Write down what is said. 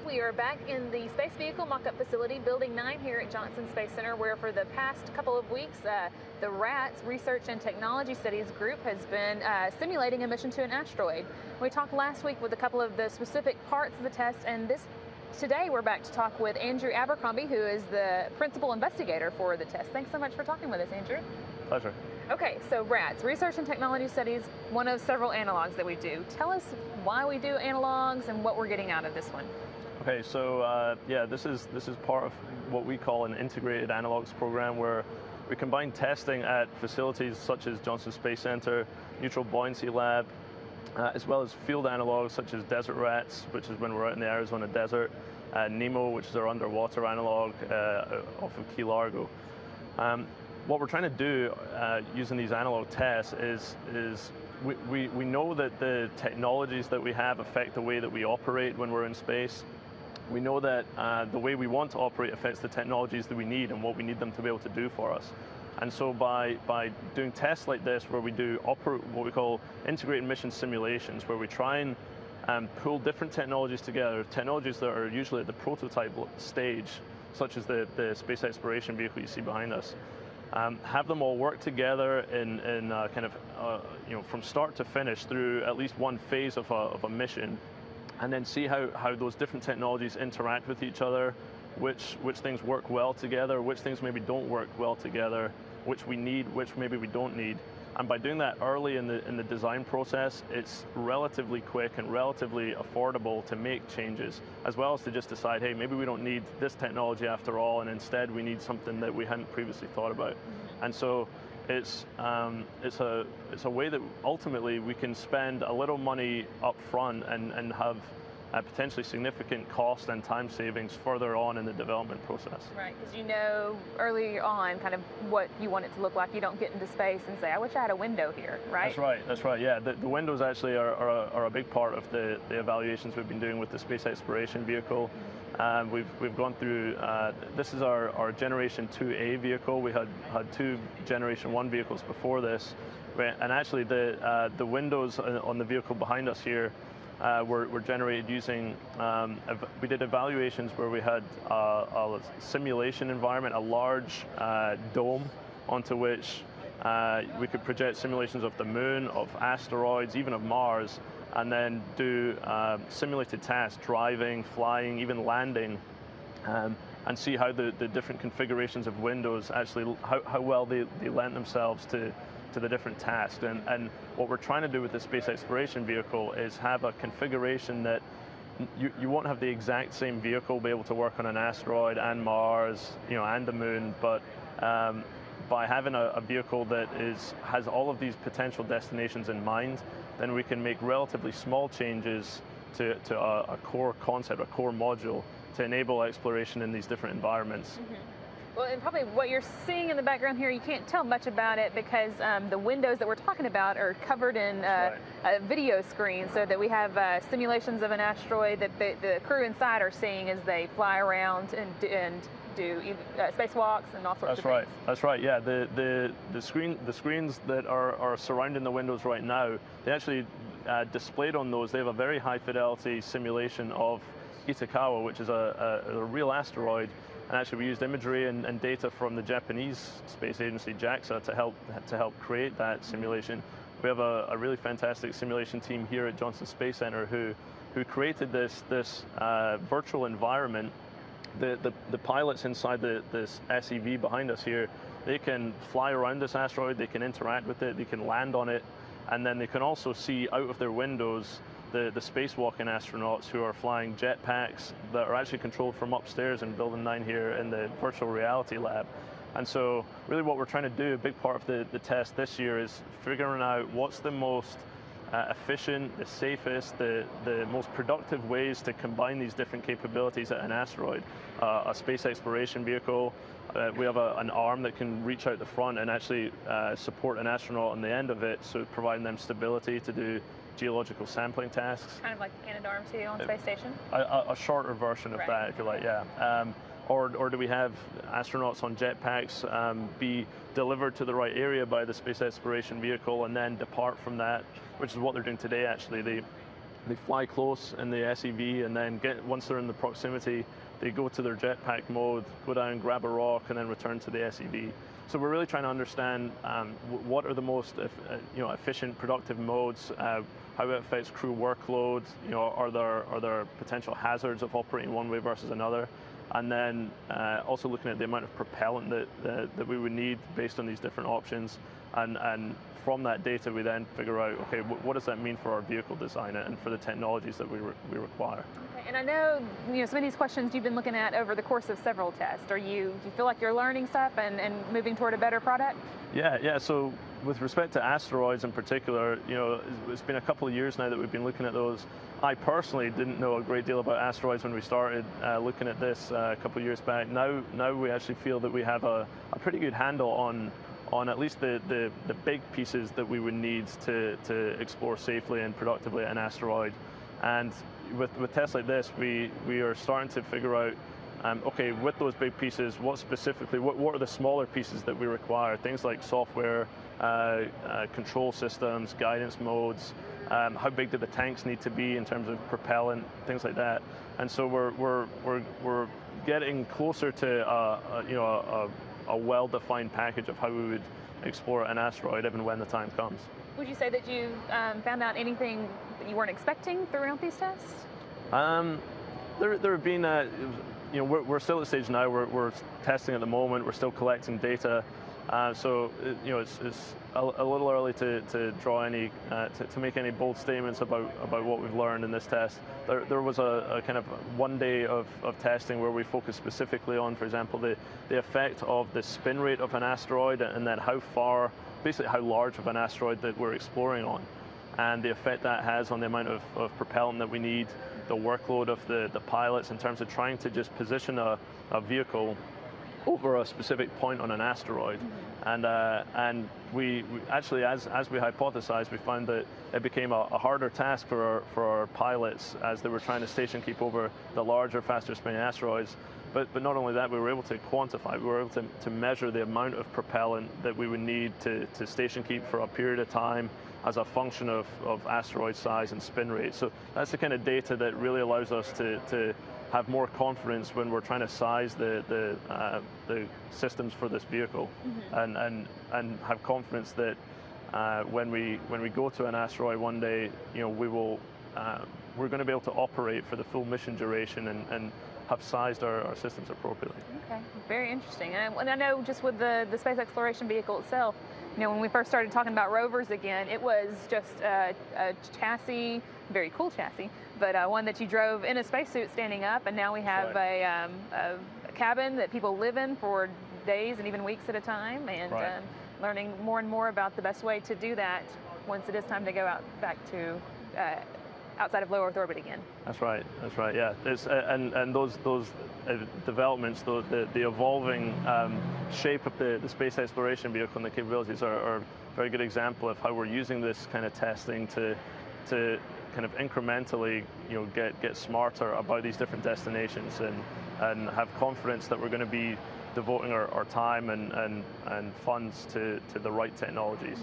We are back in the Space Vehicle Mock-Up Facility, Building 9 here at Johnson Space Center, where for the past couple of weeks, the RATS Research and Technology Studies group has been simulating a mission to an asteroid. We talked last week with a couple of the specific parts of the test, and today we're back to talk with Andrew Abercromby, who is the principal investigator for the test. Thanks so much for talking with us, Andrew. Pleasure. Okay, so RATS, Research and Technology Studies, one of several analogs that we do. Tell us why we do analogs and what we're getting out of this one. Okay, so yeah, this is part of what we call an integrated analogs program, where we combine testing at facilities such as Johnson Space Center, Neutral Buoyancy Lab, as well as field analogs such as Desert RATS, which is when we're out in the Arizona desert, NEMO, which is our underwater analog off of Key Largo. What we're trying to do using these analog tests is we know that the technologies that we have affect the way that we operate when we're in space. We know that the way we want to operate affects the technologies that we need and what we need them to be able to do for us. And so by doing tests like this, where we do what we call integrated mission simulations, where we try and pull different technologies together, technologies that are usually at the prototype stage, such as the space exploration vehicle you see behind us, have them all work together in kind of from start to finish through at least one phase of a mission, and then see how those different technologies interact with each other, which things work well together, which things maybe don't work well together, which we need, which maybe we don't need. And by doing that early in the design process, it's relatively quick and relatively affordable to make changes, as well as to just decide, hey, maybe we don't need this technology after all, and instead we need something that we hadn't previously thought about. And so it's a way that ultimately we can spend a little money up front and have potentially significant cost and time savings further on in the development process. Right, because you know early on kind of what you want it to look like. You don't get into space and say, I wish I had a window here, right? That's right, yeah. The windows actually are a big part of the evaluations we've been doing with the space exploration vehicle. We've gone through, this is our Generation 2A vehicle. We had two Generation 1 vehicles before this, and actually the windows on the vehicle behind us here were generated using, we did evaluations where we had a simulation environment, a large dome onto which we could project simulations of the moon, of asteroids, even of Mars, and then do simulated tasks, driving, flying, even landing, and see how the different configurations of windows actually, how well they lend themselves to the different tasks. And what we're trying to do with the space exploration vehicle is have a configuration that you won't have the exact same vehicle be able to work on an asteroid and Mars, and the moon, but by having a vehicle that has all of these potential destinations in mind, then we can make relatively small changes to a core concept, a core module, to enable exploration in these different environments. Mm-hmm. Well, and probably what you're seeing in the background here, you can't tell much about it because the windows that we're talking about are covered in a video screen, so that we have simulations of an asteroid that the crew inside are seeing as they fly around and do spacewalks and all sorts of things. That's right. Yeah, the screens that are surrounding the windows right now, they actually displayed on those. They have a very high fidelity simulation of Itokawa, which is a real asteroid. And actually, we used imagery and data from the Japanese space agency, JAXA, to help create that simulation. We have a really fantastic simulation team here at Johnson Space Center who created this virtual environment. The pilots inside this SEV behind us here, they can fly around this asteroid, they can interact with it, they can land on it, and then they can also see out of their windows the spacewalking astronauts who are flying jetpacks that are actually controlled from upstairs in Building 9 here in the virtual reality lab. And so really what we're trying to do, a big part of the test this year, is figuring out what's the most efficient, the safest, the most productive ways to combine these different capabilities at an asteroid. A space exploration vehicle, we have an arm that can reach out the front and actually support an astronaut on the end of it, so providing them stability to do geological sampling tasks. Kind of like the Canadarm2 on Space Station? A shorter version of that, if you like, yeah. Or do we have astronauts on jetpacks be delivered to the right area by the space exploration vehicle and then depart from that, which is what they're doing today, actually. They fly close in the SEV, and then once they're in the proximity, they go to their jetpack mode, go down, grab a rock, and then return to the SEV. So we're really trying to understand what are the most efficient, productive modes, how it affects crew workload. Are there potential hazards of operating one way versus another? And then also looking at the amount of propellant that we would need based on these different options. And from that data, we then figure out, okay, what does that mean for our vehicle design and for the technologies that we require? Okay, and I know, some of these questions you've been looking at over the course of several tests. Do you feel like you're learning stuff and moving toward a better product? Yeah. So with respect to asteroids in particular, it's been a couple of years now that we've been looking at those. I personally didn't know a great deal about asteroids when we started looking at this a couple of years back. Now we actually feel that we have a pretty good handle on at least the big pieces that we would need to explore safely and productively an asteroid. And with tests like this, we are starting to figure out, okay, with those big pieces, what are the smaller pieces that we require? Things like software, control systems, guidance modes, how big do the tanks need to be in terms of propellant, things like that. And so we're getting closer to a well-defined package of how we would explore an asteroid even when the time comes. Would you say that you found out anything that you weren't expecting throughout these tests? There have been, we're still at the stage now. We're testing at the moment. We're still collecting data. So it's a little early to draw any to make any bold statements about what we've learned in this test. There was a kind of one day of testing where we focused specifically on, for example, the effect of the spin rate of an asteroid, and then basically how large of an asteroid that we're exploring on, and the effect that has on the amount of propellant that we need, the workload of the pilots in terms of trying to just position a vehicle over a specific point on an asteroid. And we actually, as we hypothesized, we found that it became a harder task for our pilots as they were trying to station keep over the larger, faster spinning asteroids. But not only that, we were able to quantify, we were able to measure the amount of propellant that we would need to station keep for a period of time as a function of asteroid size and spin rate. So that's the kind of data that really allows us to have more confidence when we're trying to size the systems for this vehicle, and have confidence that when we go to an asteroid one day, we're going to be able to operate for the full mission duration and have sized our systems appropriately. Okay, very interesting. And I know just with the space exploration vehicle itself, when we first started talking about rovers again, it was just a chassis, very cool chassis, but one that you drove in a spacesuit standing up, and now we have a cabin that people live in for days and even weeks at a time, and learning more and more about the best way to do that once it is time to go back to outside of low Earth orbit again. That's right. Yeah, and those developments, the evolving shape of the space exploration vehicle and the capabilities are a very good example of how we're using this kind of testing to kind of incrementally, get smarter about these different destinations and have confidence that we're going to be devoting our time and funds to the right technologies.